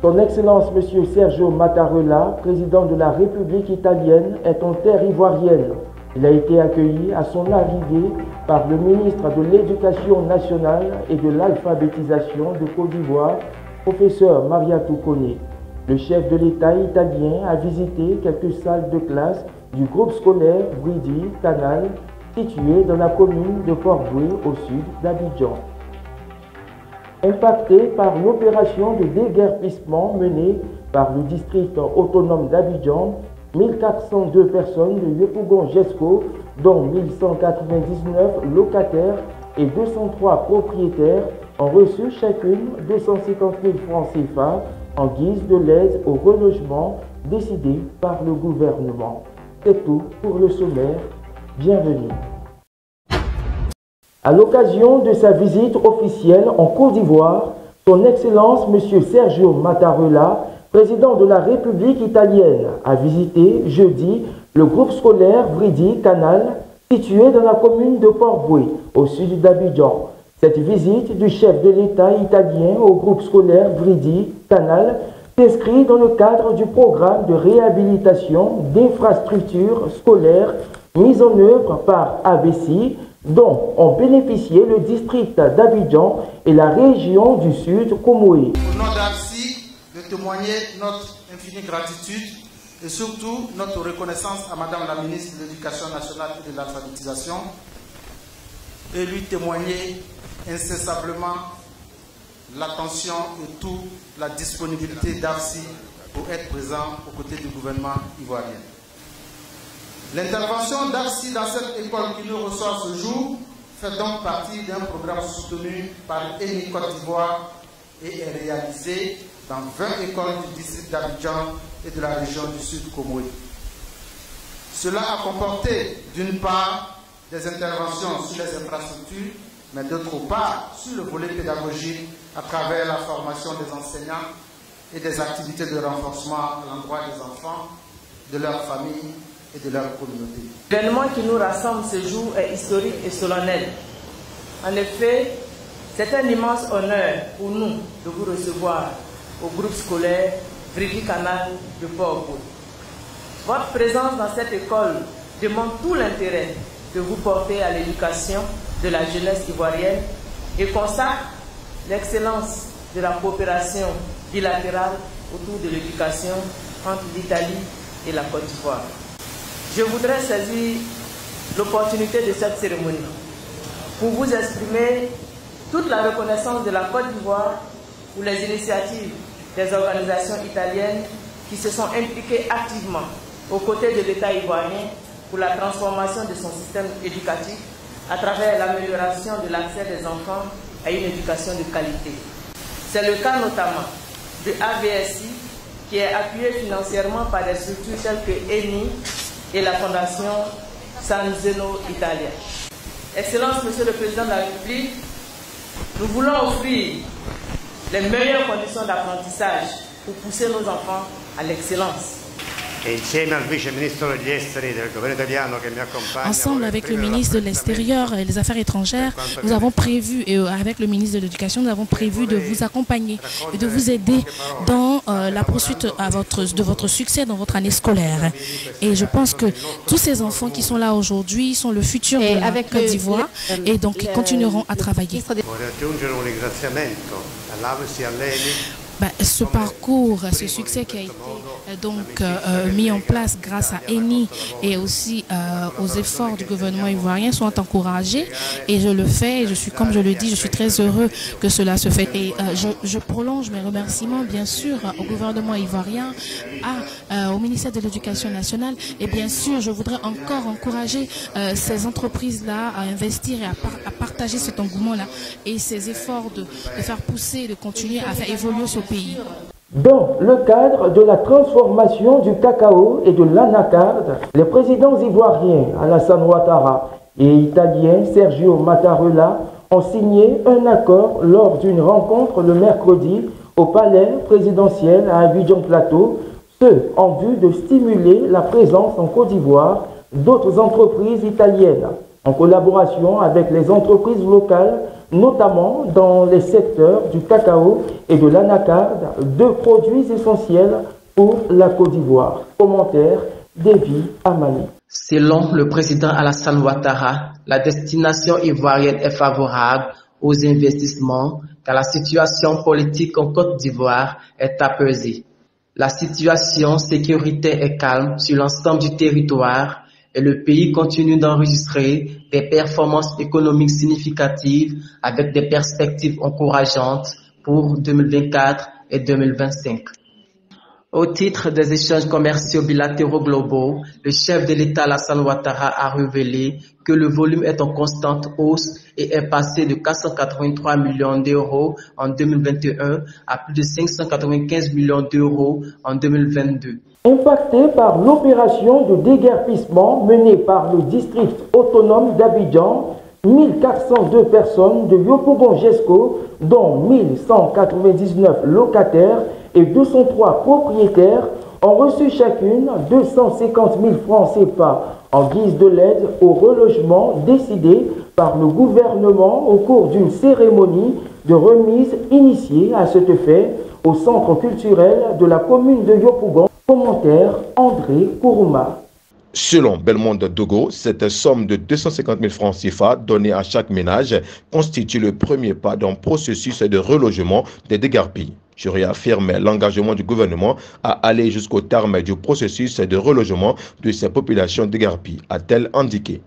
Son Excellence M. Sergio Mattarella, président de la République italienne, est en terre ivoirienne. Il a été accueilli à son arrivée par le ministre de l'Éducation nationale et de l'alphabétisation de Côte d'Ivoire, professeur Mariatou Koné. Le chef de l'État italien a visité quelques salles de classe du groupe scolaire Bridi Canal, situé dans la commune de Port-Boué au sud d'Abidjan. Impacté par l'opération de déguerpissement menée par le district autonome d'Abidjan, 1402 personnes de Yopougon-Jesco, dont 1199 locataires et 203 propriétaires, ont reçu chacune 250 000 francs CFA en guise de l'aide au relogement décidé par le gouvernement. C'est tout pour le sommaire. Bienvenue. À l'occasion de sa visite officielle en Côte d'Ivoire, son Excellence M. Sergio Mattarella, président de la République italienne, a visité jeudi le groupe scolaire Bridi Canal, situé dans la commune de Port-Boué, au sud d'Abidjan. Cette visite du chef de l'État italien au groupe scolaire Bridi Canal s'inscrit dans le cadre du programme de réhabilitation d'infrastructures scolaires mis en œuvre par ABC, dont ont bénéficié le district d'Abidjan et la région du Sud Comoé. Au nom d'ABSI, de témoigner notre infinie gratitude et surtout notre reconnaissance à Madame la ministre de l'Éducation nationale et de l'alphabétisation et lui témoigner incessablement l'attention et toute la disponibilité d'ABSI pour être présent aux côtés du gouvernement ivoirien. L'intervention d'ABSI dans cette école qui nous reçoit ce jour fait donc partie d'un programme soutenu par ENI Côte d'Ivoire et est réalisé dans 20 écoles du district d'Abidjan et de la région du Sud Comoé. Cela a comporté d'une part des interventions sur les infrastructures, mais d'autre part sur le volet pédagogique à travers la formation des enseignants et des activités de renforcement à l'endroit des enfants, de leurs familles et de leur communauté. L'événement qui nous rassemble ce jour est historique et solennel. En effet, c'est un immense honneur pour nous de vous recevoir au groupe scolaire Bridi Canal de Port-Boué. Votre présence dans cette école demande tout l'intérêt de vous porter à l'éducation de la jeunesse ivoirienne et consacre l'excellence de la coopération bilatérale autour de l'éducation entre l'Italie et la Côte d'Ivoire. Je voudrais saisir l'opportunité de cette cérémonie pour vous exprimer toute la reconnaissance de la Côte d'Ivoire pour les initiatives des organisations italiennes qui se sont impliquées activement aux côtés de l'État ivoirien pour la transformation de son système éducatif à travers l'amélioration de l'accès des enfants à une éducation de qualité. C'est le cas notamment de ABSI qui est appuyé financièrement par des structures telles que ENI et la Fondation San Zeno Italia. Excellence, Monsieur le Président de la République, nous voulons offrir les meilleures conditions d'apprentissage pour pousser nos enfants à l'excellence. Ensemble avec le ministre de l'Extérieur et des Affaires étrangères, nous avons prévu, et avec le ministre de l'Éducation, nous avons prévu de vous accompagner et de vous aider dans la poursuite de votre succès dans votre année scolaire. Et je pense que tous ces enfants qui sont là aujourd'hui sont le futur de la Côte d'Ivoire et donc ils continueront à travailler. Ce parcours, ce succès qui a été mis en place grâce à ENI et aussi aux efforts du gouvernement ivoirien sont encouragés et je le fais et je suis, comme je le dis, je suis très heureux que cela se fait. Et je prolonge mes remerciements bien sûr au gouvernement ivoirien, au ministère de l'Éducation nationale et bien sûr je voudrais encore encourager ces entreprises-là à investir et à partager cet engouement-là et ces efforts de faire pousser, de continuer à faire évoluer ce pays. Dans le cadre de la transformation du cacao et de l'anacarde, les présidents ivoiriens Alassane Ouattara et italien Sergio Mattarella ont signé un accord lors d'une rencontre le mercredi au palais présidentiel à Abidjan Plateau, ce en vue de stimuler la présence en Côte d'Ivoire d'autres entreprises italiennes, en collaboration avec les entreprises locales notamment dans les secteurs du cacao et de l'anacarde, deux produits essentiels pour la Côte d'Ivoire. Commentaire d'Evi Amani. Selon le président Alassane Ouattara, la destination ivoirienne est favorable aux investissements car la situation politique en Côte d'Ivoire est apaisée. La situation sécuritaire est calme sur l'ensemble du territoire et le pays continue d'enregistrer des performances économiques significatives avec des perspectives encourageantes pour 2024 et 2025. Au titre des échanges commerciaux bilatéraux globaux, le chef de l'État Alassane Ouattara a révélé que le volume est en constante hausse et est passé de 483 millions d'euros en 2021 à plus de 595 millions d'euros en 2022. Impacté par l'opération de déguerpissement menée par le district autonome d'Abidjan, 1402 personnes de Yopougon-Jesco, dont 1199 locataires et 203 propriétaires, ont reçu chacune 250 000 francs CFA en guise de l'aide au relogement décidé par le gouvernement au cours d'une cérémonie de remise initiée à cet effet au centre culturel de la commune de Yopougon. Commentaire André Kourouma. Selon Belmonde Dogo, cette somme de 250 000 francs CFA donnée à chaque ménage constitue le premier pas d'un processus de relogement des dégarpis. Je réaffirme l'engagement du gouvernement à aller jusqu'au terme du processus de relogement de ces populations dégarpies, a-t-elle indiqué.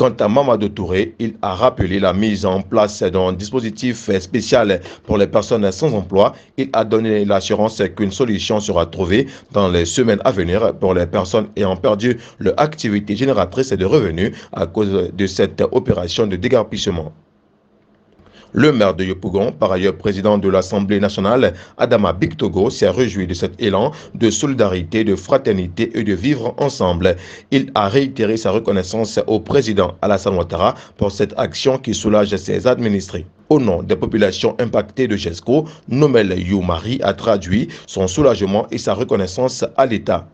Quant à Mamadou Touré, il a rappelé la mise en place d'un dispositif spécial pour les personnes sans emploi. Il a donné l'assurance qu'une solution sera trouvée dans les semaines à venir pour les personnes ayant perdu leur activité génératrice de revenus à cause de cette opération de dégarpissement. Le maire de Yopougon, par ailleurs président de l'Assemblée nationale, Adama Bictogo, s'est réjoui de cet élan de solidarité, de fraternité et de vivre ensemble. Il a réitéré sa reconnaissance au président Alassane Ouattara pour cette action qui soulage ses administrés. Au nom des populations impactées de Jesco, Nomel Youmari a traduit son soulagement et sa reconnaissance à l'État.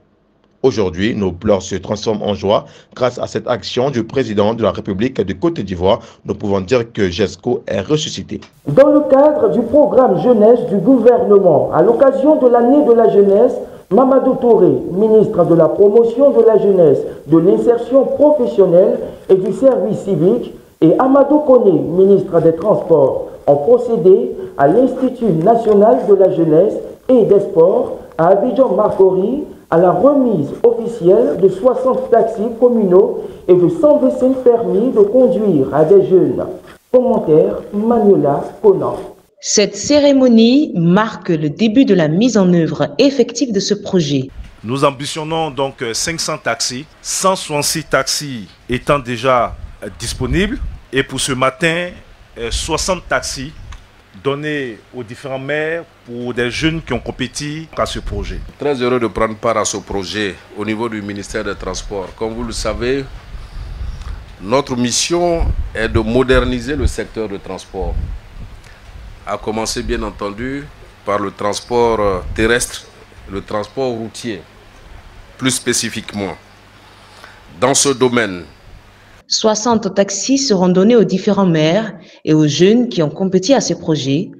Aujourd'hui, nos pleurs se transforment en joie. Grâce à cette action du président de la République de Côte d'Ivoire, nous pouvons dire que Jesco est ressuscité. Dans le cadre du programme jeunesse du gouvernement, à l'occasion de l'année de la jeunesse, Mamadou Touré, ministre de la promotion de la jeunesse, de l'insertion professionnelle et du service civique, et Amadou Koné, ministre des Transports, ont procédé à l'Institut national de la jeunesse et des sports à Abidjan-Marcory à la remise officielle de 60 taxis communaux et de 125 permis de conduire à des jeunes. Commentaire Manuela Conan. Cette cérémonie marque le début de la mise en œuvre effective de ce projet. Nous ambitionnons donc 500 taxis, 166 taxis étant déjà disponibles et pour ce matin, 60 taxis donnés aux différents maires pour des jeunes qui ont compétit à ce projet. Très heureux de prendre part à ce projet au niveau du ministère des Transports. Comme vous le savez, notre mission est de moderniser le secteur de transport. À commencer bien entendu par le transport terrestre, le transport routier, plus spécifiquement. Dans ce domaine, 60 taxis seront donnés aux différents maires et aux jeunes qui ont compétit à ce projet.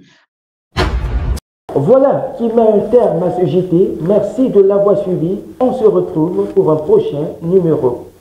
Voilà qui met un terme à ce JT. Merci de l'avoir suivi. On se retrouve pour un prochain numéro.